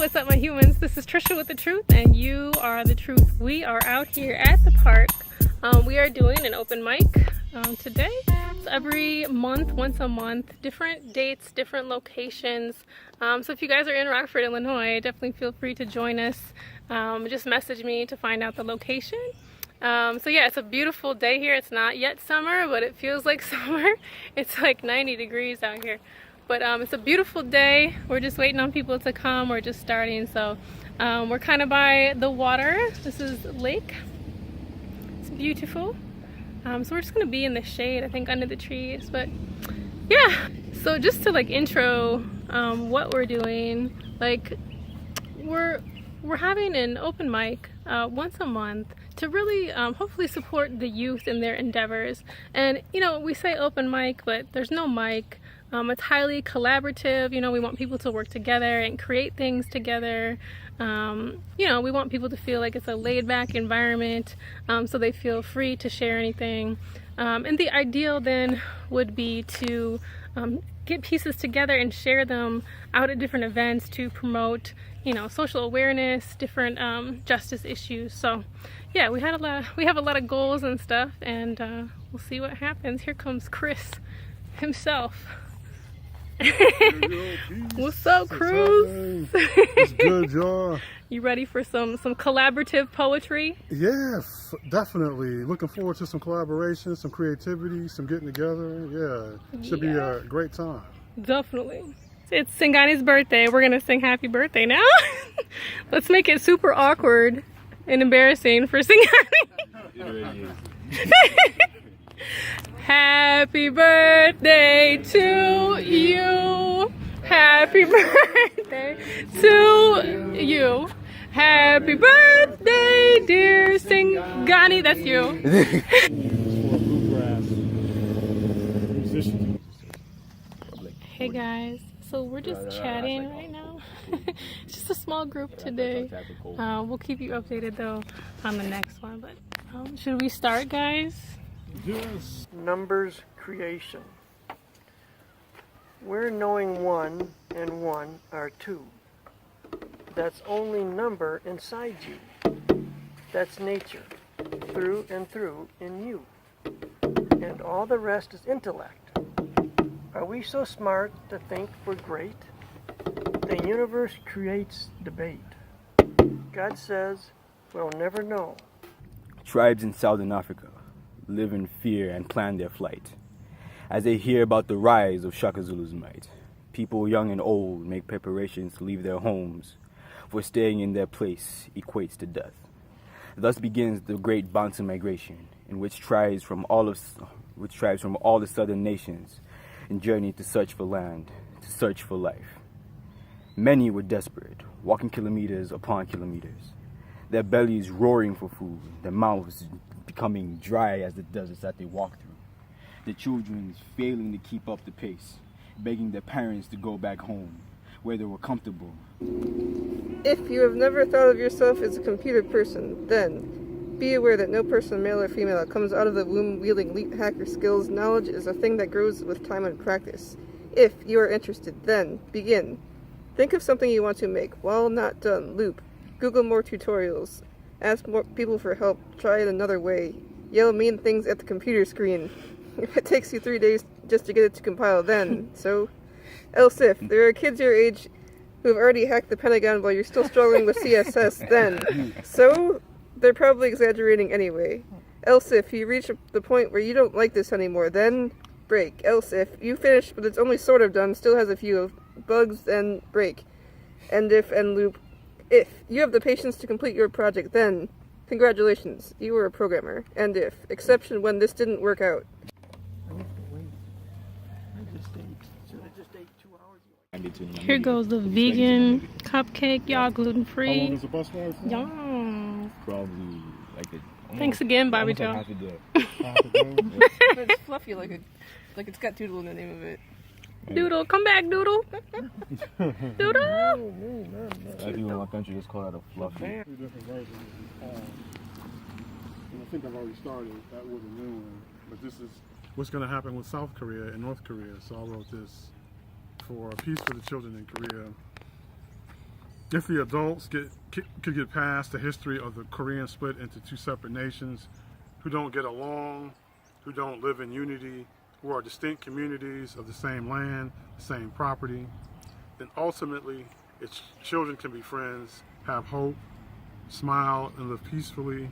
what's up my humans? This is Tricia with the Truth and you are the truth. We are out here at the park. We are doing an open mic today. It's every month, once a month, different dates, different locations. So if you guys are in Rockford, Illinois, definitely feel free to join us. Just message me to find out the location. So yeah, it's a beautiful day here. It's not yet summer, but it feels like summer. It's like 90 degrees out here. But it's a beautiful day. We're just waiting on people to come. We're just starting. So we're kind of by the water. This is lake. It's beautiful. So we're just gonna be in the shade, I think, under the trees. But yeah, so just to like intro what we're doing, like we're having an open mic once a month to really hopefully support the youth in their endeavors. And you know, we say open mic, but there's no mic. It's highly collaborative. You know, we want people to work together and create things together. You know, we want people to feel like it's a laid-back environment, so they feel free to share anything. And the ideal then would be to get pieces together and share them out at different events to promote, you know, social awareness, different justice issues. So yeah, we have a lot of goals and stuff, and we'll see what happens. Here comes Chris himself. What's up, Cruz? It's good, y'all. You ready for some collaborative poetry? Yes, definitely. Looking forward to some collaboration, some creativity, some getting together. Yeah, should be a great time. Definitely. It's Singani's birthday. We're gonna sing happy birthday now. Let's make it super awkward and embarrassing for Singani. Happy birthday to you. Happy birthday to you. Happy birthday, dear Singani. That's you. Hey guys, so we're just chatting right now. It's just a small group today. We'll keep you updated though on the next one. But should we start, guys? Yes. Numbers creation. We're knowing 1 and 1 are 2. That's only number inside you. That's nature, through and through in you. And all the rest is intellect. Are we so smart to think we're great? The universe creates debate. God says we'll never know. Tribes in Southern Africa live in fear and plan their flight. As they hear about the rise of Shaka Zulu's might, people young and old make preparations to leave their homes, for staying in their place equates to death. Thus begins the great Bantu migration, in which tribes from all the southern nations journeyed to search for land, to search for life. Many were desperate, walking kilometers upon kilometers, their bellies roaring for food, their mouths becoming dry as the deserts that they walk through. The children failing to keep up the pace, begging their parents to go back home, where they were comfortable. If you have never thought of yourself as a computer person, then be aware that no person, male or female, comes out of the womb wielding elite hacker skills. Knowledge is a thing that grows with time and practice. If you are interested, then begin. Think of something you want to make. While not done, loop. Google more tutorials. Ask more people for help. Try it another way. Yell mean things at the computer screen. If it takes you 3 days just to get it to compile, then so. Else if there are kids your age who have already hacked the Pentagon while you're still struggling with CSS, then so they're probably exaggerating anyway. Else if you reach the point where you don't like this anymore, then break. Else if you finish but it's only sort of done, still has a few bugs, then break. End if and loop. If you have the patience to complete your project, then congratulations, you were a programmer. And if, exception when this didn't work out. Here goes the vegan cupcake, y'all, gluten-free. How long is the bus ride for? Yum. Probably like Thanks again, Bobby Joe. half a day. It's fluffy like it's got Doodle in the name of it. Doodle, come back, Doodle. Doodle. People in my country just call that a fluffy. 2 different versions. And I think I've already started that with a new one. But this is what's going to happen with South Korea and North Korea. So I wrote this for Peace for the Children in Korea. If the adults could get past the history of the Korean split into two separate nations who don't get along, who don't live in unity, who are distinct communities of the same land, the same property, then ultimately its children can be friends, have hope, smile and live peacefully,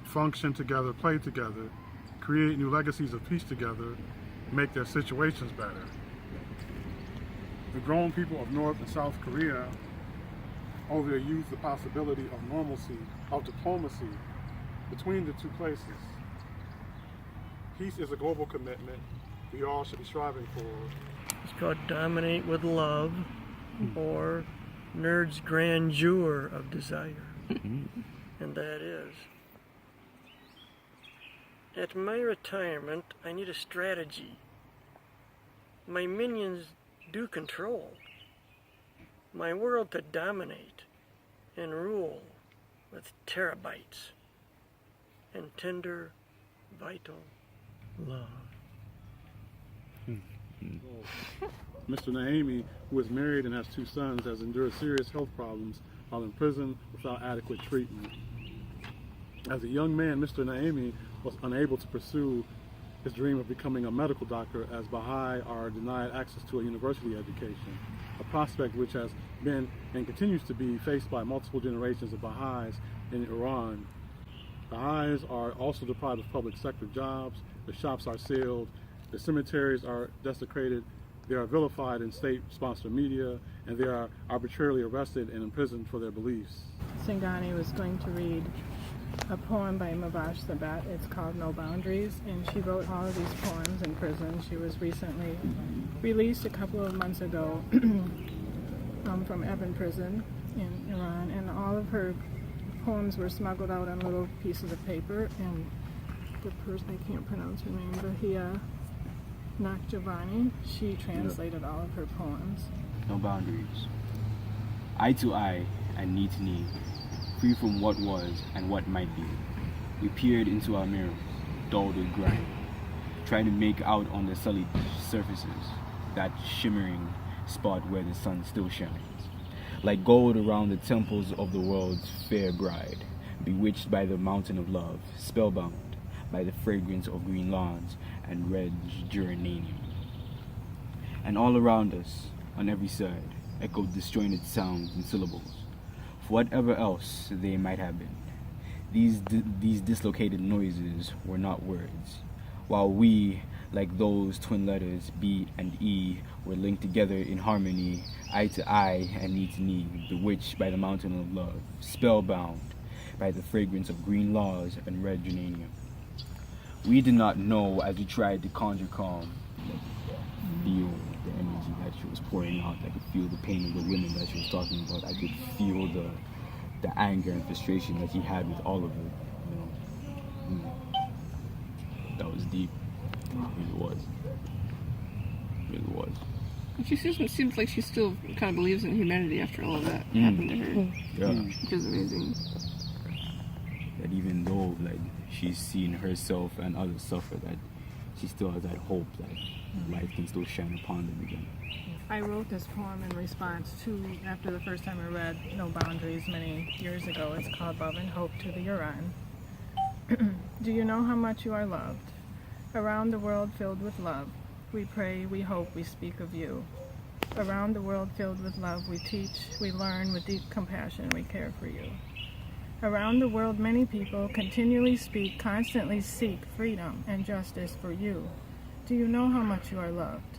function together, play together, create new legacies of peace together, make their situations better. The grown people of North and South Korea owe their youth the possibility of normalcy, of diplomacy between the two places. Peace is a global commitment we all should be striving for. It's called Dominate with Love, or Nerd's Grandeur of Desire. And that is, at my retirement, I need a strategy. My minions do control my world to dominate and rule with terabytes and tender, vital love. Mr. Naimi, who is married and has 2 sons, has endured serious health problems while in prison without adequate treatment. As a young man, Mr. Naimi was unable to pursue his dream of becoming a medical doctor, as Baha'i are denied access to a university education, a prospect which has been and continues to be faced by multiple generations of Baha'is in Iran. Baha'is are also deprived of public sector jobs, the shops are sealed, the cemeteries are desecrated, they are vilified in state-sponsored media, and they are arbitrarily arrested and imprisoned for their beliefs. Singani was going to read a poem by Mabash Sabat. It's called No Boundaries, and she wrote all of these poems in prison. She was recently released a couple of months ago from Evin prison in Iran, and all of her poems were smuggled out on little pieces of paper, and the person, I can't pronounce her name, Bahia Nakjavani, she translated all of her poems. No boundaries. Eye to eye and knee to knee, free from what was and what might be. We peered into our mirrors, dulled with grime, trying to make out on the sullied surfaces that shimmering spot where the sun still shines, like gold around the temples of the world's fair bride, bewitched by the mountain of love, spellbound by the fragrance of green lawns and red geranium. And all around us, on every side, echoed disjointed sounds and syllables, for whatever else they might have been. These dislocated noises were not words, while we, like those twin letters B and E, were linked together in harmony, eye to eye and knee to knee, bewitched by the mountain of love, spellbound by the fragrance of green laws and red geranium. We did not know, as we tried to conjure calm, feel the energy that she was pouring out. I could feel the pain of the women that she was talking about. I could feel the anger and frustration that she had with all of it. That was deep. It really was. It really was. She seems like she still kind of believes in humanity after all of that happened to her. Yeah. Which is amazing. That even though she's seen herself and others suffer, that she still has that hope that life can still shine upon them again. I wrote this poem in response to, after the first time I read No Boundaries many years ago. It's called Love and Hope to the Iran. Do you know how much you are loved? Around the world filled with love, we pray, we hope, we speak of you. Around the world filled with love, we teach, we learn, with deep compassion, we care for you. Around the world, many people continually speak, constantly seek freedom and justice for you. Do you know how much you are loved?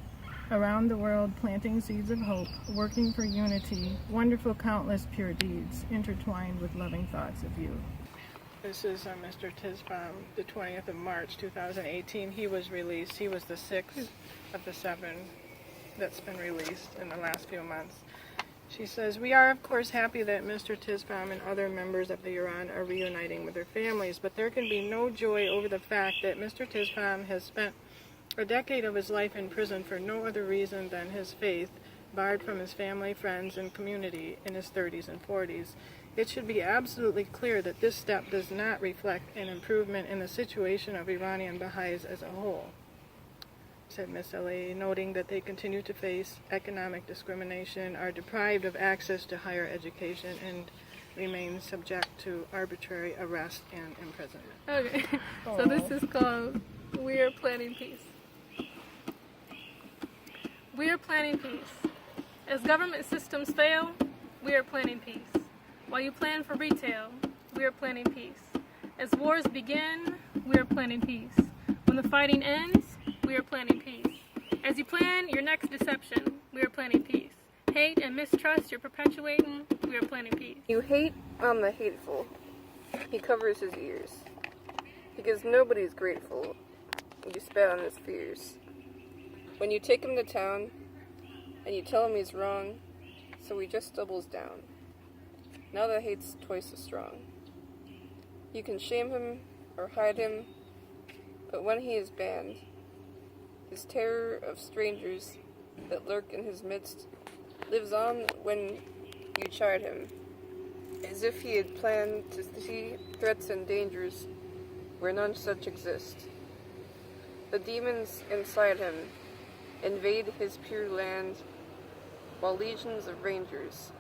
Around the world, planting seeds of hope, working for unity, wonderful countless pure deeds, intertwined with loving thoughts of you. This is Mr. Tisbaum, the 20th of March, 2018. He was released. He was the 6th of the 7 that's been released in the last few months. She says, we are, of course, happy that Mr. Tisbaum and other members of the Iran are reuniting with their families, but there can be no joy over the fact that Mr. Tisbaum has spent a decade of his life in prison for no other reason than his faith, barred from his family, friends, and community in his 30s and 40s. It should be absolutely clear that this step does not reflect an improvement in the situation of Iranian Baha'is as a whole. said Miss L.A., noting that they continue to face economic discrimination, are deprived of access to higher education, and remain subject to arbitrary arrest and imprisonment. Okay, so this is called We Are Planning Peace. We are planning peace. As government systems fail, we are planning peace. While you plan for retail, we are planning peace. As wars begin, we are planning peace. When the fighting ends, we are planning peace. As you plan your next deception, we are planning peace. Hate and mistrust you're perpetuating, we are planning peace. You hate on the hateful. He covers his ears. Because nobody's grateful. You spat on his fears. When you take him to town, and you tell him he's wrong, so he just doubles down. Now the hate's twice as strong. You can shame him or hide him, but when he is banned, his terror of strangers that lurk in his midst lives on when you chide him, as if he had planned to see threats and dangers where none such exist. The demons inside him invade his pure land, while legions of rangers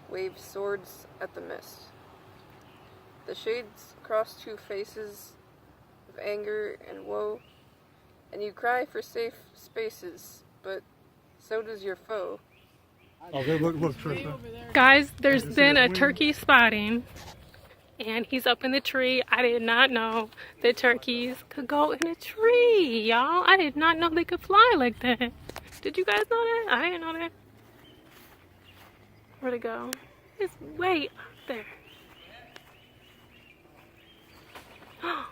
wave swords at the mist. The shades cross two faces of anger and woe, and you cry for safe spaces, but so does your foe. Oh, there, look, Tricia. Guys, there's been a turkey spotting, and he's up in the tree. I did not know that turkeys could go in a tree, y'all. I did not know they could fly like that. Did you guys know that? I didn't know that. Where'd it go? It's way up there. Wow.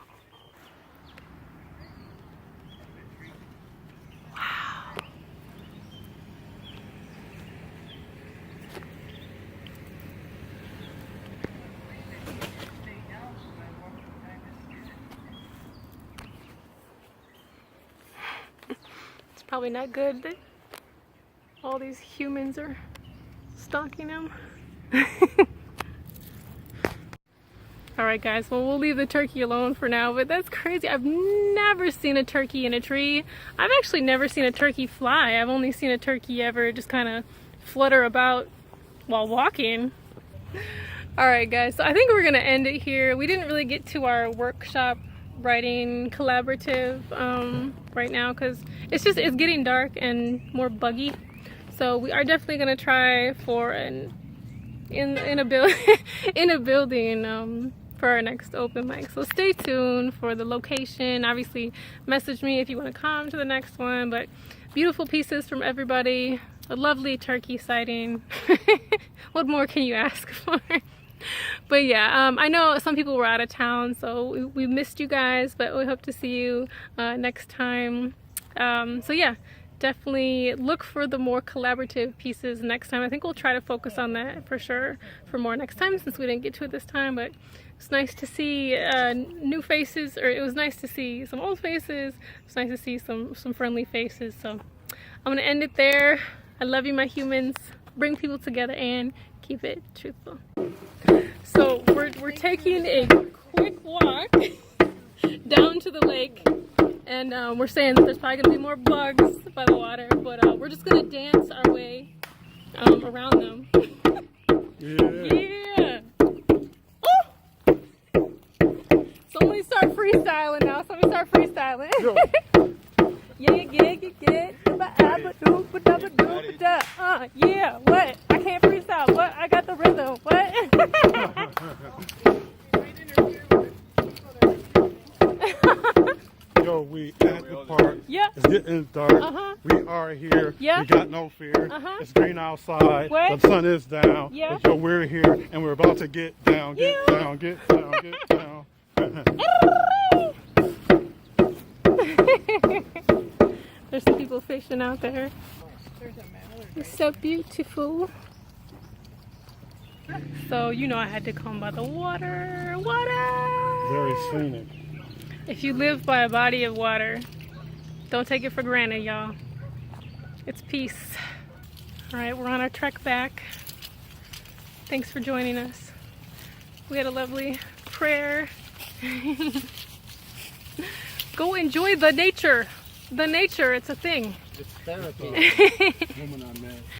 It's probably not good that all these humans are stalking him. Alright guys, well we'll leave the turkey alone for now, but that's crazy. I've never seen a turkey in a tree. I've actually never seen a turkey fly. I've only seen a turkey ever just kind of flutter about while walking. Alright guys, so I think we're gonna end it here. We didn't really get to our workshop writing collaborative right now because it's getting dark and more buggy. So we are definitely gonna try for in a building for our next open mic. So stay tuned for the location. Obviously, message me if you want to come to the next one. But beautiful pieces from everybody. A lovely turkey sighting. What more can you ask for? But yeah, I know some people were out of town, so we missed you guys. But we hope to see you next time. So yeah. Definitely look for the more collaborative pieces next time. I think we'll try to focus on that for sure for more next time since we didn't get to it this time. But it's nice to see new faces, or it was nice to see some old faces. It's nice to see some friendly faces. So I'm gonna end it there. I love you, my humans. Bring people together and keep it truthful. So we're taking a quick walk down to the lake. And we're saying that there's probably going to be more bugs by the water, but we're just going to dance our way around them. Yeah. Oh! Somebody start freestyling now. Somebody start freestyling. Yeah, what? I can't freestyle. What? I got the rhythm. What? Yo, we at the park. Yeah. It's getting dark. We are here. Yeah. We got no fear. It's green outside. What? The sun is down. Yeah. But yo, we're here and we're about to get down, get down, get down, get down. There's some people fishing out there. It's so beautiful. So you know I had to come by the water. Very scenic. If you live by a body of water, don't take it for granted, y'all. It's peace. All right, we're on our trek back. Thanks for joining us. We had a lovely prayer. Go enjoy the nature. the nature, it's a thing. It's therapy. Woman I met.